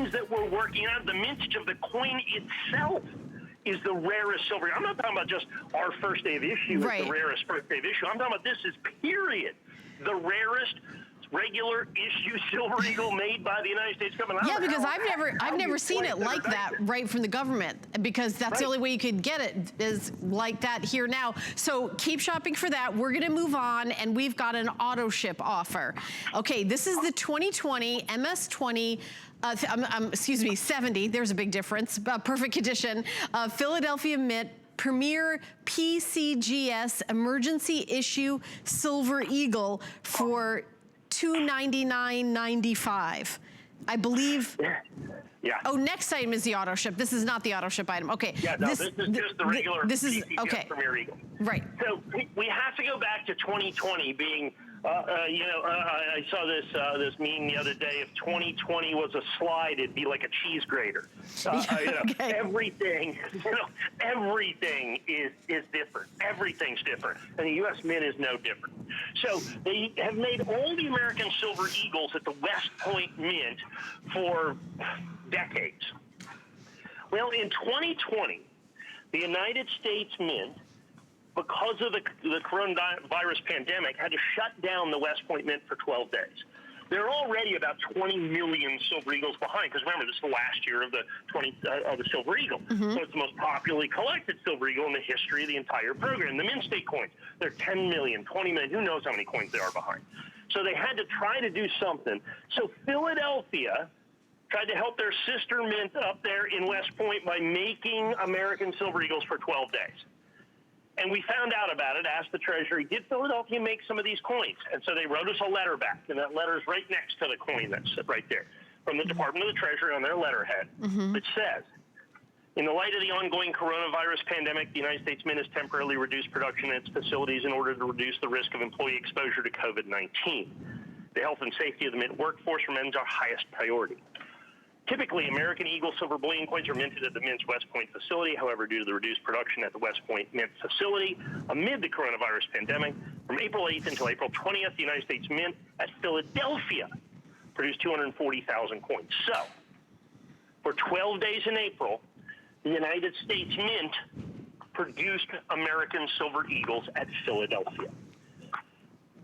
coins that we're working on, the mintage of the coin itself is the rarest silver. I'm not talking about just our first day of issue is the rarest first day of issue. I'm talking about this is period. The rarest regular issue Silver Eagle made by the United States government. Yeah, because I've never seen it like that right from the government, because that's the only way you could get it is like that here now. So keep shopping for that. We're gonna move on, and we've got an auto ship offer. Okay, this is the 2020 MS20 excuse me, 70, there's a big difference, perfect condition, Philadelphia Mint Premier PCGS Emergency Issue Silver Eagle for $299.95. I believe. Yeah. Oh, next item is the auto ship. This is not the auto ship item. Okay. Yeah, no, this is just the regular PCGS Premier Eagle. Right. So we have to go back to 2020 being, I saw this meme the other day. If 2020 was a slide, it'd be like a cheese grater. Everything, everything is different. Everything's different, and the U.S. Mint is no different. So they have made all the American Silver Eagles at the West Point Mint for decades. Well, in 2020, the United States Mint, because of the coronavirus pandemic, had to shut down the West Point Mint for 12 days. They're already about 20 million Silver Eagles behind, because remember, this is the last year of the Silver Eagle. So it's the most popularly collected Silver Eagle in the history of the entire program. The Mint State coins, they're 10 million, 20 million, who knows how many coins they are behind. So they had to try to do something. So Philadelphia tried to help their sister mint up there in West Point by making American Silver Eagles for 12 days. And we found out about it, asked the Treasury, did Philadelphia make some of these coins? And so they wrote us a letter back, and that letter's right next to the coin that's right there, from the Department of the Treasury on their letterhead. It says, in the light of the ongoing coronavirus pandemic, the United States Mint has temporarily reduced production at its facilities in order to reduce the risk of employee exposure to COVID-19. The health and safety of the Mint workforce remains our highest priority. Typically, American Eagle silver bullion coins are minted at the Mint's West Point facility. However, due to the reduced production at the West Point Mint facility amid the coronavirus pandemic, from April 8th until April 20th, the United States Mint at Philadelphia produced 240,000 coins. So, for 12 days in April, the United States Mint produced American Silver Eagles at Philadelphia.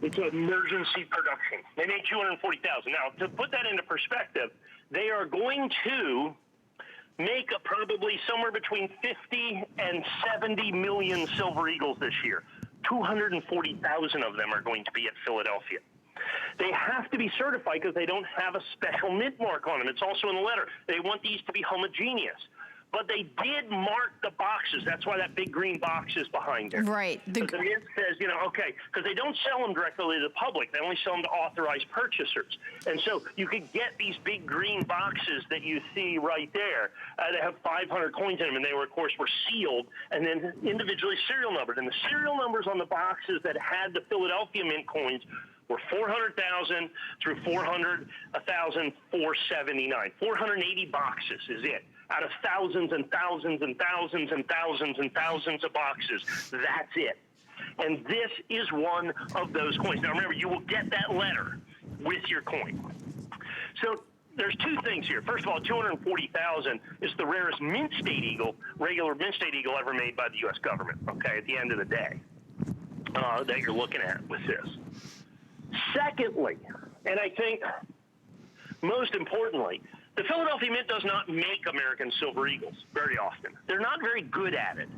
It's an emergency production. They made 240,000. Now, to put that into perspective, they are going to make probably somewhere between 50 and 70 million Silver Eagles this year. 240,000 of them are going to be at Philadelphia. They have to be certified because they don't have a special mint mark on them. It's also in the letter. They want these to be homogeneous. But they did mark the boxes. That's why that big green box is behind there. Right. The Mint says, okay, because they don't sell them directly to the public. They only sell them to authorized purchasers. And so you could get these big green boxes that you see right there. They have 500 coins in them, and they were, of course, sealed and then individually serial numbered. And the serial numbers on the boxes that had the Philadelphia Mint coins were 400,000 through 400,479. 480 boxes is it. Out of thousands and thousands and thousands and thousands and thousands of boxes. That's it. And this is one of those coins. Now remember, you will get that letter with your coin. So there's two things here. First of all, 240,000 is the rarest Mint State Eagle, regular Mint State Eagle ever made by the U.S. government, okay, at the end of the day, that you're looking at with this. Secondly, and I think most importantly, the Philadelphia Mint does not make American Silver Eagles very often. They're not very good at it.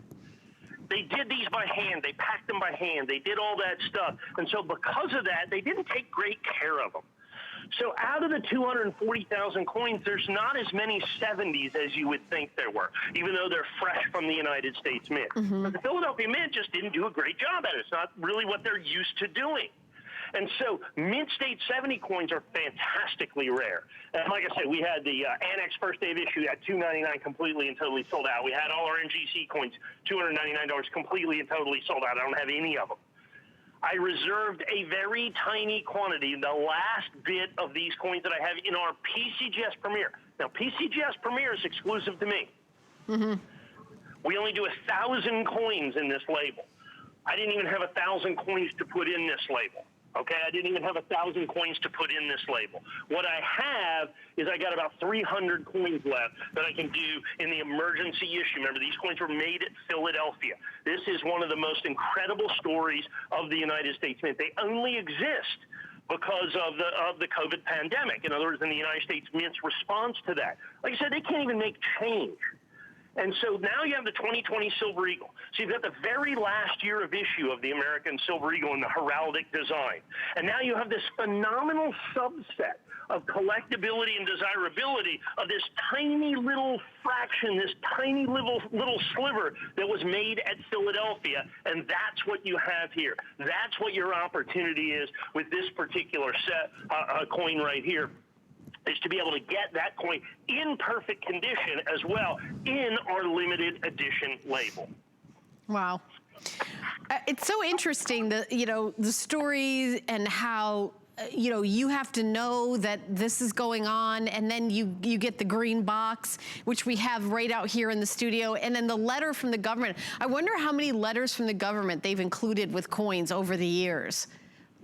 They did these by hand. They packed them by hand. They did all that stuff. And so because of that, they didn't take great care of them. So out of the 240,000 coins, there's not as many 70s as you would think there were, even though they're fresh from the United States Mint. But the Philadelphia Mint just didn't do a great job at it. It's not really what they're used to doing. And so Mint State 70 coins are fantastically rare. And like I said, we had the Annex first day of issue at $299 completely and totally sold out. We had all our NGC coins, $299 completely and totally sold out. I don't have any of them. I reserved a very tiny quantity, the last bit of these coins that I have in our PCGS Premier. Now, PCGS Premier is exclusive to me. We only do 1,000 coins in this label. I didn't even have 1,000 coins to put in this label. Okay, I didn't even have 1,000 coins to put in this label. What I have is I got about 300 coins left that I can do in the emergency issue. Remember, these coins were made at Philadelphia. This is one of the most incredible stories of the United States Mint. They only exist because of the COVID pandemic. In other words, in the United States Mint's response to that. Like I said, they can't even make change. And so now you have the 2020 Silver Eagle. So you've got the very last year of issue of the American Silver Eagle in the heraldic design. And now you have this phenomenal subset of collectability and desirability of this tiny little fraction, this tiny little sliver that was made at Philadelphia. And that's what you have here. That's what your opportunity is with this particular set coin right here, is to be able to get that coin in perfect condition as well in our limited edition label. Wow. It's so interesting, the stories and how, you have to know that this is going on, and then you get the green box, which we have right out here in the studio, and then the letter from the government. I wonder how many letters from the government they've included with coins over the years.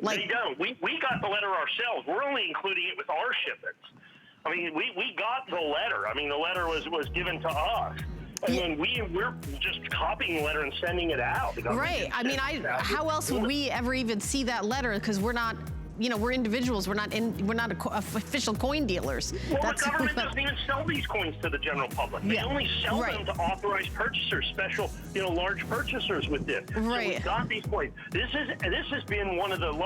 They don't. We got the letter ourselves. We're only including it with our shipments. I mean, we got the letter. I mean, the letter was given to us. And then we're just copying the letter and sending it out. Right. I mean, how else would we ever even see that letter? Because we're not, we're individuals. We're not official coin dealers. Well, the government doesn't even sell these coins to the general public. They only sell them to authorized purchasers, special, large purchasers with this. Right. So we've got these coins. This has been one of the